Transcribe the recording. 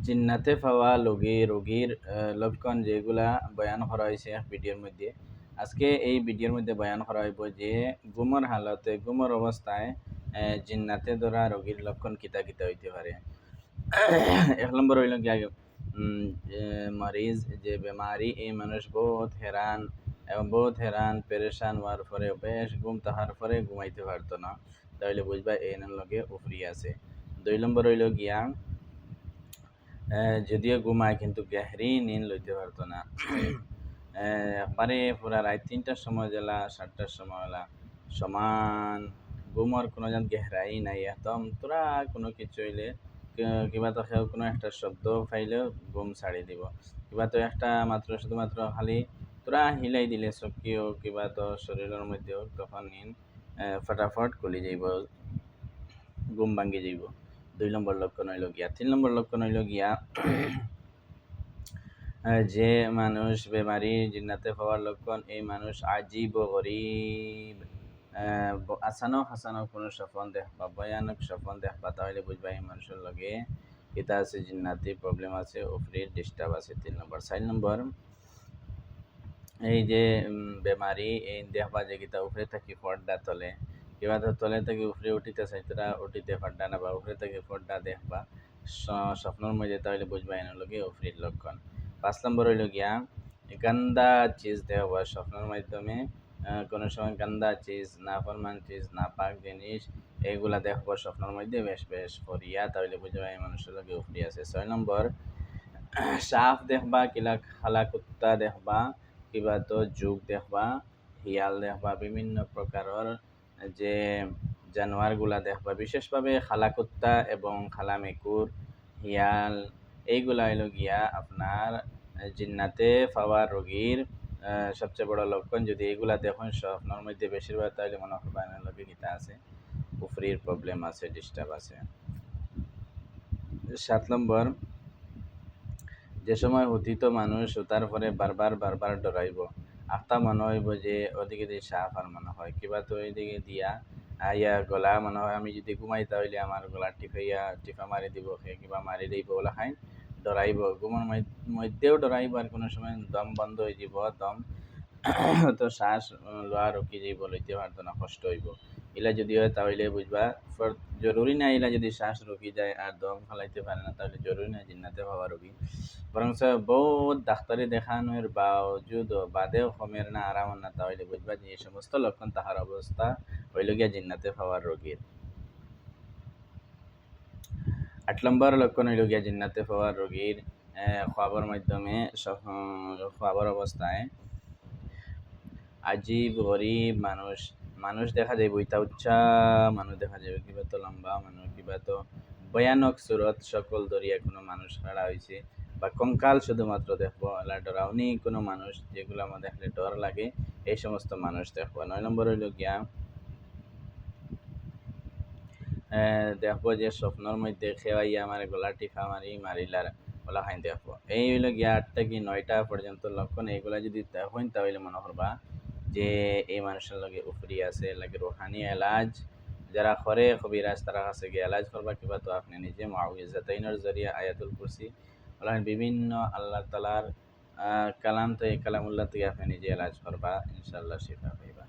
জিন্নাতে পাওয়া রোগীর লক্ষণ যেগুলা বয়ান করা হয়েছে এক ভিডিওর মধ্যে। আজকে এই ভিডিওর মধ্যে বয়ান করা হইব যে গুমর অবস্থায় জিন্নাতে ধরা রোগীর লক্ষণ কিতা কিতা হইতে পারে। এক নম্বর হইল গিয়া মরিজ যে বেমারি, এই মানুষ বহুত হেরান পেরেশান হওয়ার পরে বেশ ঘুম তাহার পরে ঘুমাইতে পারতো না, তাহলে বুঝবা এই লগে উফরি আছে। 2 নম্বর হইল গিয়া যদিও ঘুমায় কিন্তু গেহরি নিন লইতে পারতো না। একবারে পুরা রাত 3টার সময় জেলা 7টার সময় এলা সমান ঘুমর কোনো যেন গেহরাই নাই, একদম তোরা কোনো কিছু হইলে কিবা তো সেও কোনো একটা শব্দ পাইলেও ঘুম ছাড়ি দিব, কিবা তো একটা মাত্র শুধুমাত্র খালি তোরা হিলাই দিলে চকিও কিবা তো শরীরের মধ্যেও তখন নিন ফটাফট কলি যাইব, ঘুম ভাঙ্গি যাইব। 2 নম্বর লক্ষণ হইল গিয়া। 3 নম্বর লক্ষণ হইল গিয়া যে মানুষ বেমারি জিন্নাতে হওয়ার লক্ষণ, এই মানুষ আজীব ও গরিব আচানক হাসানক কোনো স্বপন দেখবা, ভয়ানক স্বপন দেখবা, তাহলে বুঝবা এই মানুষের লগে এটা আছে, জিন্নাতি প্রবলেম আছে, উফরির ডিস্টার্ব আছে। 3 নম্বর। 4 নম্বর, এই যে বেমারি এই দেখবা যে কিতা উপরে থাকি ফর্দা তলে, কিবা তো তলে থেকে উপরে উঠিতে চাইতরা উঠিতে ফর্দা না, বা উপরে থেকে ফর্দা দেখবা স্বপ্নের মধ্যে, তাহলে বুঝবা এর লগে উফরির লক্ষণ। 5 নম্বর হইল গিয়া গান্দা চিজ দেখবা স্বপ্নের মাধ্যমে, কোনো সময় গান্দা চিজ, নাফরমান চিজ, নাপাক জিনিস এইগুলা দেখবা স্বপ্নের মধ্যে বেশ বেশ করিয়া, তাহলে বুঝবা এই মানুষের লগে উফরি আছে। 6 নম্বর, সাপ দেখবা, কিলা খালা কুত্তা দেখবা, কিবা তো যুগ দেখবা, শিয়াল দেখবা, বিভিন্ন প্রকারের যে জানোয়ারগুলা দেখবা, বিশেষভাবে খালা কুত্তা এবং খালা মেকুর, শিয়াল, এইগুলা হইল গিয়া আপনার জিন্নাতে পাওয়া রোগীর সবচেয়ে বড় লক্ষণ। যদি এইগুলা দেখুন স্বপ্নের মধ্যে বেশিরভাগ, তাহলে মনে করবা এর লগে কিতা আছে, উফরির প্রবলেম আছে, ডিস্টার্ব আছে। 7 নম্বর, যে সময় হুতিত মানুষ তার পরে বারবার ডরাইব, আখতা মনে হইব যে ওদিকে দিয়ে সাপ, আর মনে হয় কিবা তো ওইদিকে দিয়া আইয়া গলা, মনে হয় আমি যদি ঘুমাই তাহলে আমার গলা টিপা মারি দিব, কিবা মারি দিব, ওলা খাই ডরাইব, ঘুমের মধ্যেও ডরাইব, আর কোনো সময় দম বন্ধ হয়ে যাব, দম তো শ্বাস লওয়া রুকি যাইব, লইতে পারতো না, কষ্ট হইব। এলা যদি হয় তাহলে বুঝবা জরুরি না, এলা যদি শ্বাস রুকি যায় আর দম ফেলাইতে পারে না, তাহলে জরুরি না জিন্নাতে হওয়া রোগী। বরং বহুত ডাক্তারি দেখানোর বাদেও কমের না, আরাম না, তাহলে বুঝবা যে এই সমস্ত লক্ষণ তাহার অবস্থা হইল গিয়া জিন্নাতে হওয়ার রোগীর। 8 নম্বর লক্ষণ হইল গিয়া জিন্নাতে হওয়ার রোগীর খোয়াবার মাধ্যমে, খোয়াবার অবস্থায় আজীব গরিব মানুষ দেখা যায়, বইতা উচ্চা মানুষ দেখা যাবে, কিবা তো লম্বা মানুষ, কিবা তো ভয়ানক সুরত সকল দরিয়া কোনো মানুষ খাড়া হয়েছে, বা কঙ্কাল শুধুমাত্র দেখবো, এলা ডরাউনি কোনো মানুষ, যেগুলো আমার দেখলে ডর লাগে, এই সমস্ত মানুষ দেখবো। 9 নম্বর হইল গিয়া দেখবো যে স্বপ্নের মধ্যে খেয়াইয়া আমার গলা টিফা মারিলার, ওলা খাই দেখবো। এই হইল গিয়া 8 থেকে 9টা পর্যন্ত লক্ষণ। এইগুলা যদি দেখেন তাহলে মনে করবা যে এই মানুষের লগে উফরি আছে, লাগে রুহানি এলাজ যারা করে কবিরাজ, তারা কাছে গিয়ে এলাজ করবা, কিবা তো আপনি নিজে মুআউযিজাতাইনের জরিয়া, আয়াতুল কুরসি, ওলা বিভিন্ন আল্লাহ তাআলার কালাম, তো এই কালামুল্লাহ থেকে আপনি নিজে এলাজ করবা, ইনশাআল্লাহ শিফা পাইবা।